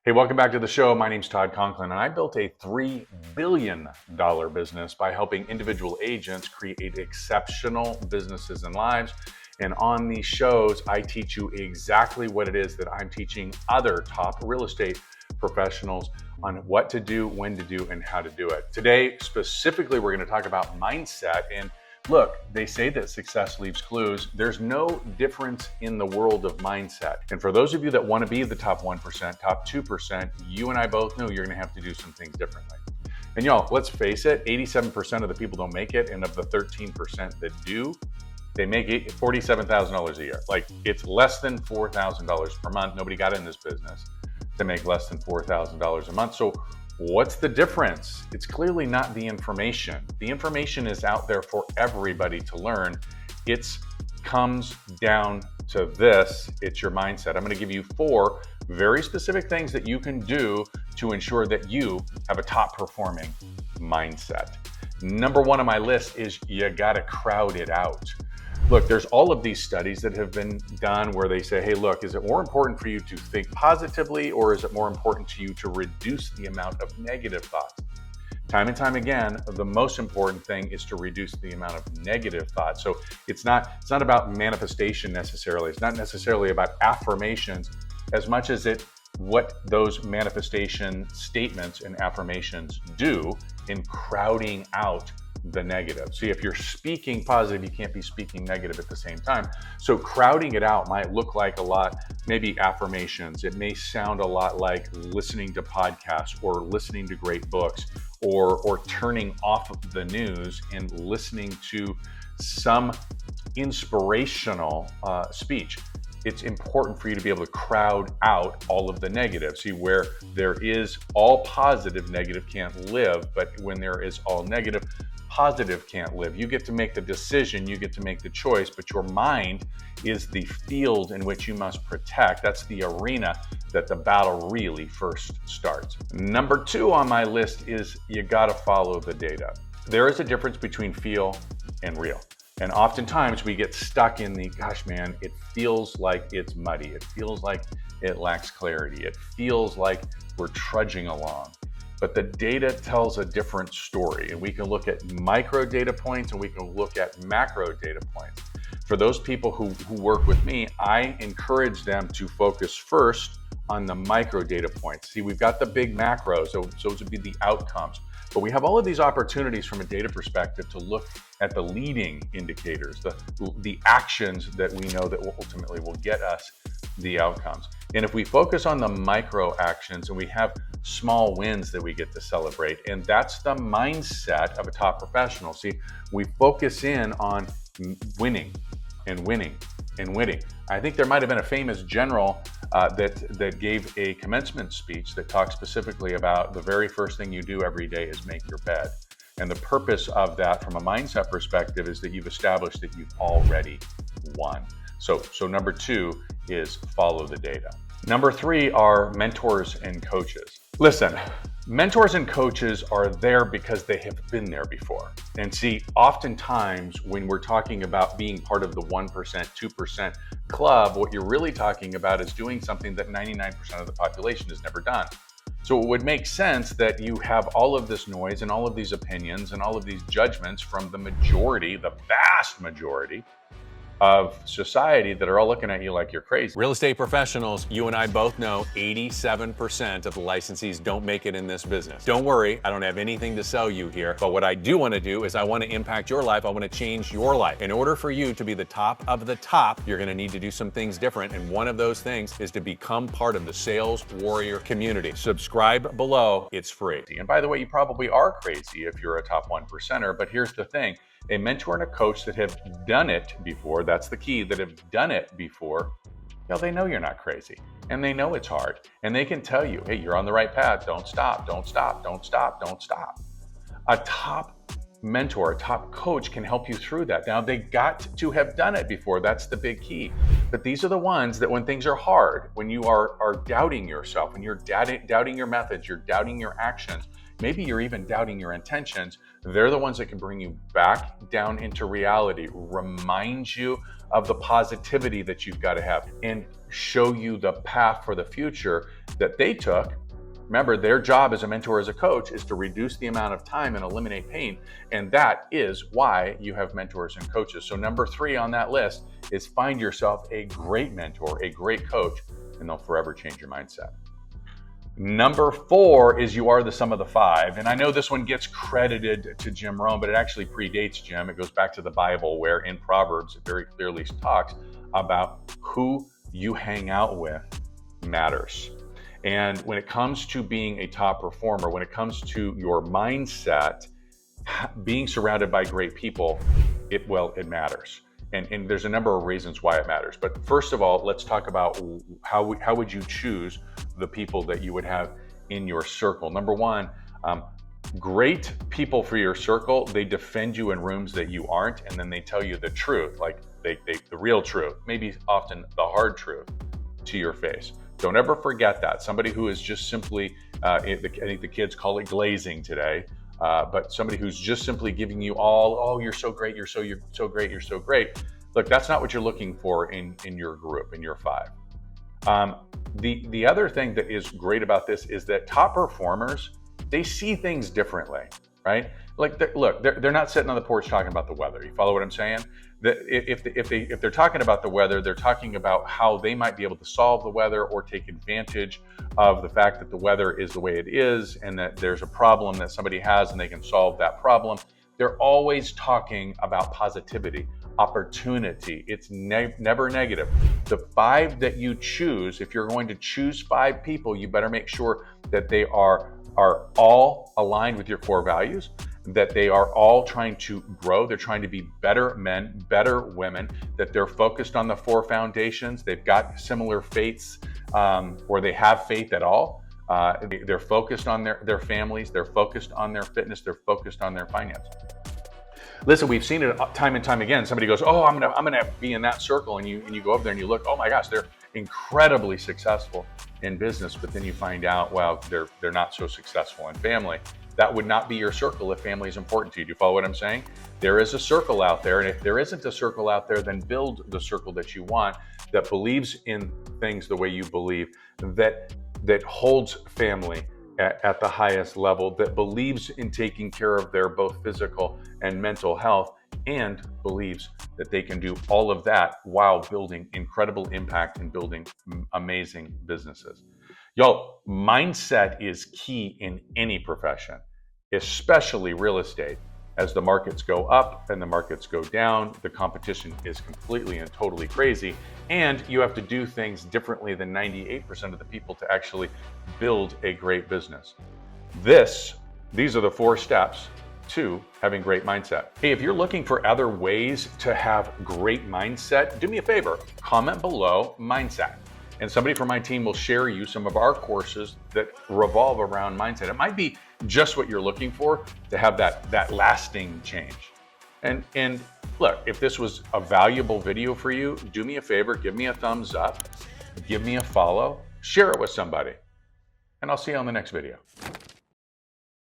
Hey, welcome back to the show. My name's Todd Conklin, and I built a $3 billion business by helping individual agents create exceptional businesses and lives. And on these shows, I teach you exactly what it is that I'm teaching other top real estate professionals on what to do, when to do, and how to do it. Today, specifically, we're going to talk about mindset. And look, they say that success leaves clues. There's no difference in the world of mindset. And for those of you that want to be the top 1%, top 2%, you and I both know you're going to have to do some things differently. And y'all, let's face it, 87% of the people don't make it. And of the 13% that do, they make $47,000 a year. Like, it's less than $4,000 per month. Nobody got in this business to make less than $4,000 a month. So what's the difference? It's clearly not the information. The information is out there for everybody to learn. It comes down to this. It's your mindset. I'm going to give you 4 very specific things that you can do to ensure that you have a top performing mindset. Number 1 on my list is you got to crowd it out. Look, there's all of these studies that have been done where they say, hey, look, is it more important for you to think positively, or is it more important to you to reduce the amount of negative thoughts? Time and time again, the most important thing is to reduce the amount of negative thoughts. So it's not about manifestation necessarily. It's not necessarily about affirmations as much as what those manifestation statements and affirmations do in crowding out the negative. See, if you're speaking positive, you can't be speaking negative at the same time. So crowding it out might look like a lot, maybe affirmations. It may sound a lot like listening to podcasts or listening to great books or turning off the news and listening to some inspirational speech. It's important for you to be able to crowd out all of the negative. See, where there is all positive, negative can't live. But when there is all negative, positive can't live. You get to make the decision, you get to make the choice, but your mind is the field in which you must protect. That's the arena that the battle really first starts. Number 2 on my list is you gotta follow the data. There is a difference between feel and real. And oftentimes we get stuck in the, gosh, man, it feels like it's muddy. It feels like it lacks clarity. It feels like we're trudging along. But the data tells a different story, and we can look at micro data points and we can look at macro data points. For those people who work with me, I encourage them to focus first on the micro data points. See, we've got the big macros, so those would be the outcomes. But we have all of these opportunities from a data perspective to look at the leading indicators, the actions that we know that ultimately will get us the outcomes. And if we focus on the micro actions and we have small wins that we get to celebrate, and that's the mindset of a top professional. See, we focus in on winning and winning and winning. I think there might have been a famous general that gave a commencement speech that talked specifically about the very first thing you do every day is make your bed. And the purpose of that from a mindset perspective is that you've established that you've already won. So number 2 is follow the data. Number 3 are mentors and coaches. Listen, mentors and coaches are there because they have been there before. And see, oftentimes when we're talking about being part of the 1%, 2% club, what you're really talking about is doing something that 99% of the population has never done. So it would make sense that you have all of this noise and all of these opinions and all of these judgments from the majority, the vast majority of society that are all looking at you like you're crazy. Real estate professionals, you and I both know 87% of the licensees don't make it in this business. Don't worry, I don't have anything to sell you here, but what I do want to do is I want to impact your life. I want to change your life. In order for you to be the top of the top, you're going to need to do some things different, and one of those things is to become part of the Sales Warrior community. Subscribe below, it's free. And by the way, you probably are crazy if you're a top 1%er, but here's the thing. A mentor and a coach that have done it before, that's the key, that have done it before, they know you're not crazy and they know it's hard and they can tell you, hey, you're on the right path. Don't stop, don't stop, don't stop, don't stop. A top mentor, a top coach can help you through that. Now, they got to have done it before. That's the big key. But these are the ones that when things are hard, when you are doubting yourself, when you're doubting your methods, you're doubting your actions, maybe you're even doubting your intentions, they're the ones that can bring you back down into reality, remind you of the positivity that you've got to have and show you the path for the future that they took. Remember, their job as a mentor, as a coach, is to reduce the amount of time and eliminate pain. And that is why you have mentors and coaches. So number 3 on that list is find yourself a great mentor, a great coach, and they'll forever change your mindset. Number 4 is you are the sum of the 5. And I know this one gets credited to Jim Rohn, but it actually predates Jim. It goes back to the Bible, where in Proverbs it very clearly talks about who you hang out with matters. And when it comes to being a top performer, when it comes to your mindset, being surrounded by great people, it matters. And there's a number of reasons why it matters. But first of all, let's talk about how would you choose the people that you would have in your circle. Number 1, great people for your circle, they defend you in rooms that you aren't, and then they tell you the truth, like the real truth, maybe often the hard truth to your face. Don't ever forget that. Somebody who is just simply, I think the kids call it glazing today, but somebody who's just simply giving you all, oh, you're so great, you're so great, you're so great. Look, that's not what you're looking for in your group, in your 5. The other thing that is great about this is that top performers, they see things differently, right? Like, they're not sitting on the porch talking about the weather. You follow what I'm saying? If they're talking about the weather, they're talking about how they might be able to solve the weather or take advantage of the fact that the weather is the way it is and that there's a problem that somebody has and they can solve that problem. They're always talking about positivity, opportunity. It's never negative. The 5 that you choose, if you're going to choose 5 people, you better make sure that they are all aligned with your core values, that they are all trying to grow. They're trying to be better men, better women, that they're focused on the 4 foundations. They've got similar faiths, or they have faith at all. They're focused on their families. They're focused on their fitness. They're focused on their finance. Listen, we've seen it time and time again. Somebody goes, oh, I'm gonna be in that circle, and you go over there and you look, oh my gosh, they're incredibly successful in business, but then you find out, wow, they're not so successful in family. That would not be your circle if family is important to you. Do you follow what I'm saying? There is a circle out there, and if there isn't a circle out there, then build the circle that you want, that believes in things the way you believe, that holds family at the highest level, that believes in taking care of their both physical and mental health, and believes that they can do all of that while building incredible impact and building amazing businesses. Y'all, mindset is key in any profession, especially real estate. As the markets go up and the markets go down, the competition is completely and totally crazy, and you have to do things differently than 98% of the people to actually build a great business. These are the 4 steps to having great mindset. Hey, if you're looking for other ways to have great mindset, do me a favor, comment below mindset. And somebody from my team will share you some of our courses that revolve around mindset. It might be just what you're looking for to have that lasting change. And look, if this was a valuable video for you, do me a favor, give me a thumbs up, give me a follow, share it with somebody, and I'll see you on the next video.